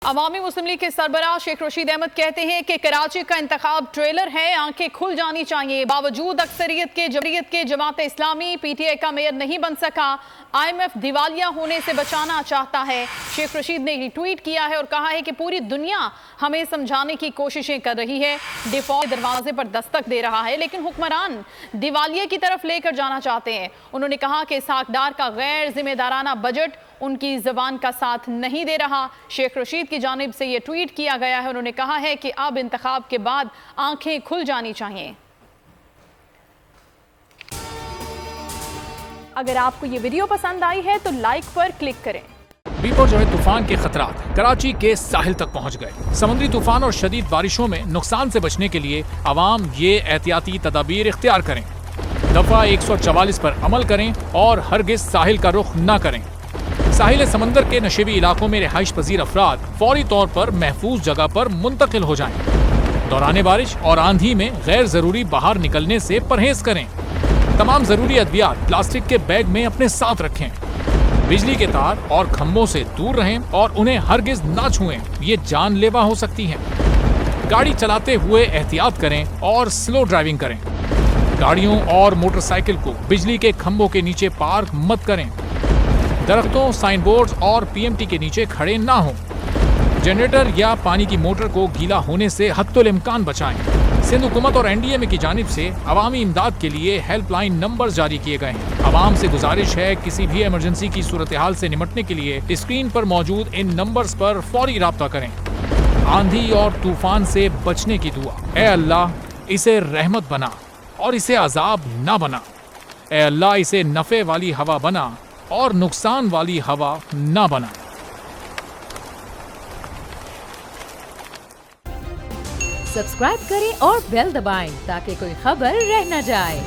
अवामी मुस्लिम league के सरबराह शेख रशीद अहमद कहते हैं कि कराची का इंतखाब ट्रेलर है, आंखें खुल जानी चाहिए। बावजूद अक्सरियत के जमात इस्लामी पीटीआई का मेयर नहीं बन सका। IMF दिवालिया होने से बचाना चाहता है। शेख रशीद ने ट्वीट किया है और कहा है कि पूरी दुनिया हमें समझाने की कोशिशें कर रही है, डिफॉल्ट दरवाजे पर दस्तक दे रहा है, लेकिन हुक्मरान दिवालिये की तरफ लेकर जाना चाहते हैं। उन्होंने कहा कि इसहाक डार का गैर जिम्मेदाराना बजट उनकी जबान का साथ नहीं दे रहा। शेख रशीद की जानिब से यह ट्वीट किया गया है। उन्होंने कहा है कि अब इंतखाब के बाद आंखें खुल जानी चाहिए। अगर आपको ये वीडियो पसंद आई है तो लाइक पर क्लिक करें। बिपरजॉय तूफान के खतरात कराची के साहिल तक पहुंच गए। समुद्री तूफान और शदीद बारिशों में नुकसान से बचने के लिए आवाम ये एहतियाती तदाबीर इख्तियार करें। दफा 144 पर अमल करें और हरगिज साहिल का रुख न करें। साहिल समंदर के नशेबी इलाकों में रिहाइश पजीर अफराद फौरी तौर पर महफूज जगह पर मुंतकिल हो जाएं। दौरान बारिश और आंधी में गैर जरूरी बाहर निकलने से परहेज करें। तमाम जरूरी अद्वियात प्लास्टिक के बैग में अपने साथ रखें। बिजली के तार और खंभों से दूर रहें और उन्हें हरगिज ना छुएं, ये जानलेवा हो सकती हैं। गाड़ी चलाते हुए एहतियात करें और स्लो ड्राइविंग करें। गाड़ियों और मोटरसाइकिल को बिजली के खंभों के नीचे पार्क मत करें। दरख्तों, साइन बोर्ड और PMT के नीचे खड़े ना हों। जनरेटर या पानी की मोटर को गीला होने से हत्तुल इम्कान बचाएं। सिंध हुकूमत और NDMA की जानिब से अवामी इमदाद के लिए हेल्पलाइन नंबर जारी किए गए हैं। आवाम से गुजारिश है, किसी भी इमरजेंसी की सूरत हाल से निपटने के लिए स्क्रीन पर मौजूद इन नंबर्स पर फौरी राब्ता करें। आंधी और तूफान से बचने की दुआ। ए अल्लाह, इसे रहमत बना और इसे अजाब ना बना। ए अल्लाह, इसे नफे वाली हवा बना और नुकसान वाली हवा ना बना। सब्सक्राइब करें और बेल दबाएं ताकि कोई खबर रह न जाए।